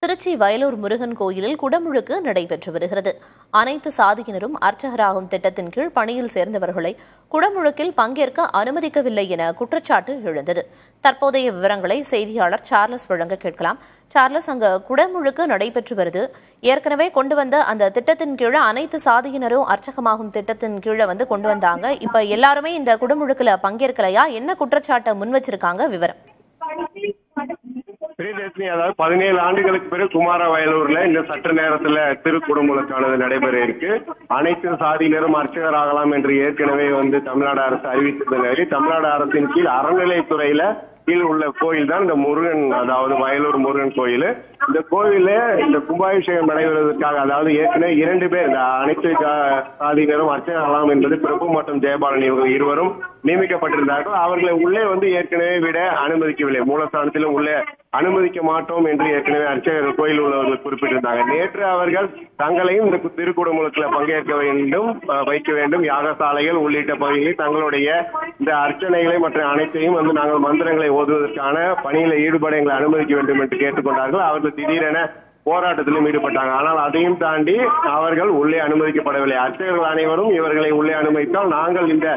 திருச்சி வயலூர் முருகன் கோயிலில் குடமுழுக்கு நடைபெற்று வருகிறது. அனைத்து சாதியினரும் அர்ச்சகராகும் திட்டத்தின் கீழ் பணியில் சேர்ந்தவர்களை குடமுழுக்கில் பங்கேற்க அனுமதிக்கவில்லை என குற்றச்சாட்டு எழுந்தது. தற்போதைய விவரங்களை செய்தியாளர் சார்லஸ் வழங்க கேட்கலாம். சார்லஸ், அங்க குடமுழுக்கு நடைபெற்று வருது. ஏற்கனவே கொண்டு வந்த அந்த திட்டத்தின் கீழே அனைத்து சாதியினரும் அர்ச்சகமாகும் திட்டத்தின் கீழே கொண்டு வந்தாங்க. இப்ப எல்லாருமே இந்த குடமுழுக்குல பங்கேற்கலையா? என்ன குற்றச்சாட்டை முன் வச்சிருக்காங்க? விவரம். அதாவது 17 ஆண்டுகளுக்கு பிறகு குமார வயலூர்ல இந்த சற்று நேரத்துல திருக்குடமுழுக்கானது நடைபெற இருக்கு. அனைத்து சாதியினரும் அர்ச்சகர் ஆகலாம் என்று ஏற்கனவே தமிழ்நாடு அரசு அறிவித்தது. தமிழ்நாடு அரசின் கீழ் அறநிலைத்துறையில கீழ் உள்ள கோயில் தான் இந்த முருகன், அதாவது வயலூர் முருகன் கோயில். இந்த கோயில இந்த கும்பாபிஷேகம் நடைபெறுவதற்காக, அதாவது ஏற்கனவே 2 பேர் இந்த அனைத்து சாதியினரும் அர்ச்சகராகலாம் என்பது பிரபு மற்றும் ஜெயபாலன் இவர்கள் இருவரும் நியமிக்கப்பட்டிருந்தார்கள். அவர்களை உள்ளே ஏற்கனவே விட அனுமதிக்கவில்லை. மூலஸ்தானத்திலும் உள்ளே அனுமதிக்க மாட்டோம் என்று ஏற்கனவே அர்ச்சகர் கோயில் உள்ளவர்கள் குறிப்பிட்டிருந்தாங்க. நேற்று அவர்கள் தங்களையும் இந்த திருக்குடமுழுக்கில் பங்கேற்க வைக்க வேண்டும், யாகசாலைகள் உள்ளிட்ட பகுதிகளில் தங்களுடைய இந்த அர்ச்சனைகளை மற்ற அனைத்தையும் நாங்கள் மந்திரங்களை ஓதுவதற்கான பணியில ஈடுபட எங்களை அனுமதிக்க வேண்டும் என்று கேட்டுக்கொண்டார்கள். அவர்கள் திடீரென போராட்டத்திலும் ஈடுபட்டாங்க. ஆனால் அதையும் தாண்டி அவர்கள் உள்ளே அனுமதிக்கப்படவில்லை. அர்ச்சகர்கள் அனைவரும் இவர்களை உள்ளே அனுமதித்தால் நாங்கள் இந்த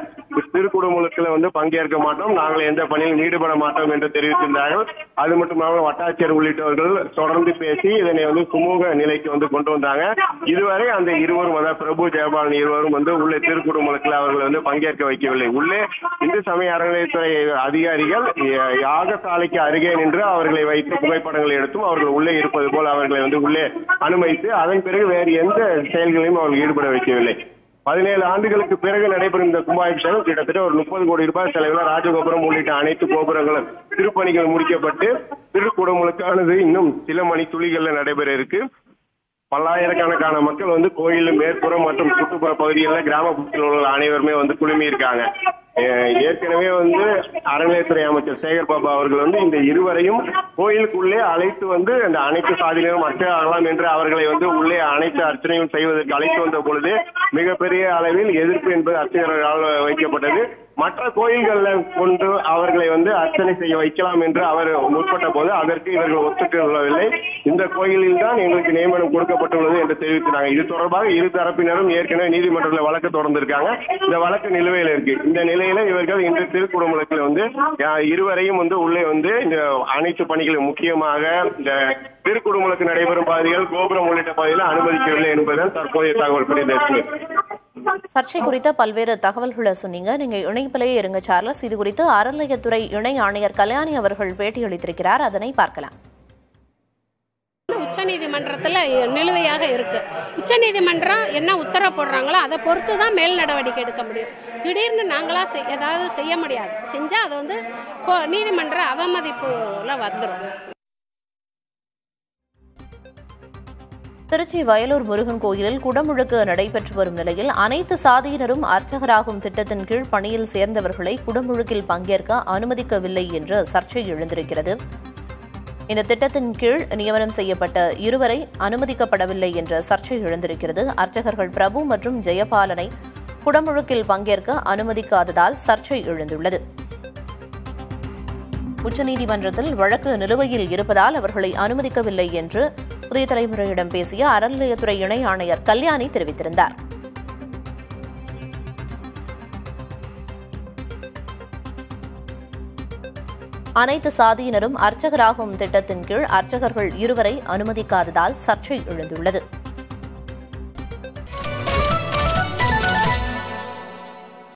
திருக்குடமுழுக்கில் பங்கேற்க மாட்டோம், நாங்கள் எந்த பணியிலும் ஈடுபட மாட்டோம் என்று தெரிவித்திருந்தார்கள். அது மட்டுமல்லாமல் வட்டாட்சியர் உள்ளிட்டவர்கள் தொடர்ந்து பேசி இதனை சுமூக நிலைக்கு கொண்டு வந்தாங்க. இதுவரை அந்த இருவரும், அதாவது பிரபு ஜெயபாலன் இருவரும் உள்ளே திருக்குடமுழுக்கில் அவர்கள் பங்கேற்க வைக்கவில்லை. உள்ளே இந்து சமய அறநிலையத்துறை அதிகாரிகள் யாகசாலைக்கு அருகே நின்று அவர்களை வைத்து புகைப்படங்களை எடுத்தும் அவர்கள் உள்ளே இருப்பது போல் அவர்களை உள்ளே அனுமதித்து அதன் பிறகு வேறு எந்த செயல்களையும் அவர்கள் ஈடுபட வைக்கவில்லை. 17 ஆண்டுகளுக்கு பிறகு நடைபெறும் இந்த கும்பாபிஷேகம் கிட்டத்தட்ட ஒரு 30 கோடி ரூபாய் செலவில் ராஜகோபுரம் உள்ளிட்ட அனைத்து கோபுரங்களும் திருப்பணிகள் முடிக்கப்பட்டு திருக்குடமுழுக்கானது இன்னும் சில மணி துளிகள்ல நடைபெற இருக்கு. பல்லாயிரக்கணக்கான மக்கள் கோயில் மேற்புறம் மற்றும் சுற்றுப்புற பகுதிகளில் கிராமப்புறத்தில் உள்ள அனைவருமே குழுமி இருக்காங்க. ஏற்கனவே அறநிலையத்துறை அமைச்சர் சேகர் பாபு அவர்கள் இந்த இருவரையும் கோயிலுக்குள்ளே அழைத்து அந்த அனைத்து சாதியினரும் அர்ச்சகராகலாம் என்று அவர்களை உள்ளே அனைத்து அர்ச்சனையும் செய்வதற்கு அழைத்து வந்த பொழுது மிகப்பெரிய அளவில் எதிர்ப்பு என்பது அர்ச்சகர்களால் வைக்கப்பட்டது. மற்ற கோயில்கள்ல கொண்டு அவர்களை அர்ச்சனை செய்ய வைக்கலாம் என்று அவர் முற்பட்ட போது அதற்கு இவர்கள் ஒத்துக்கொள்ளவில்லை. இந்த கோயிலில் தான் எங்களுக்கு நியமனம் கொடுக்கப்பட்டுள்ளது என்று தெரிவித்தாங்க. இது தொடர்பாக இரு தரப்பினரும் ஏற்கனவே நீதிமன்றத்தில் வழக்கு தொடர்ந்திருக்காங்க. இந்த வழக்கு நிலுவையில் இருக்கு. இந்த நிலையில இவர்கள் இன்று திருக்குடமுழுக்கில் இருவரையும் உள்ளே இந்த அனைத்து பணிகளும், முக்கியமாக இந்த திருக்குடமுழுக்கு நடைபெறும் பகுதிகள், கோபுரம் உள்ளிட்ட பகுதியில் அனுமதிக்கவில்லை என்பதுதான் தற்போதைய தகவல். சர்ச்சை குறித்த பல்வேறு தகவல்களை சொன்னீங்க. நீங்க இணைப்பிலேயே இருங்க சார்லஸ். இது குறித்து அறநிலையத்துறை இணை ஆணையர் கல்யாணி அவர்கள் பேட்டியளித்திருக்கிறார். அதனை பார்க்கலாம். உச்சநீதிமன்றத்தில் நிலுவையாக இருக்கு. உச்சநீதிமன்றம் என்ன உத்தரவு போடுறாங்களோ அதை பொறுத்து தான் மேல் நடவடிக்கை எடுக்க முடியும். திடீர்னு நாங்களா ஏதாவது செய்ய முடியாது. செஞ்சா அது நீதிமன்ற அவமதிப்புல வந்துடும். திருச்சி வயலூர் முருகன் கோயிலில் குடமுழுக்கு நடைபெற்று வரும் நிலையில் அனைத்து சாதியினரும் அர்ச்சகராகும் திட்டத்தின் கீழ் பணியில் சேர்ந்தவர்களை குடமுழுக்கில் பங்கேற்க அனுமதிக்கவில்லை என்று சர்ச்சை எழுந்திருக்கிறது. இந்த திட்டத்தின் கீழ் நியமனம் செய்யப்பட்ட இருவரை அனுமதிக்கப்படவில்லை என்ற சர்ச்சை எழுந்திருக்கிறது. அர்ச்சகர்கள் பிரபு மற்றும் ஜெயபாலனை குடமுழுக்கில் பங்கேற்க அனுமதிக்காததால் சர்ச்சை எழுந்துள்ளது. உச்சநீதிமன்றத்தில் வழக்கு நிலுவையில் இருப்பதால் அவர்களை அனுமதிக்கவில்லை என்று புதிய தலைமுறையிடம் பேசிய அறநிலையத்துறை இணை ஆணையர் கல்யாணி தெரிவித்திருந்தார். அனைத்து சாதியினரும் அர்ச்சகராகும் திட்டத்தின் கீழ் அர்ச்சகர்கள் இருவரை அனுமதிக்காததால் சர்ச்சை எழுந்துள்ளது.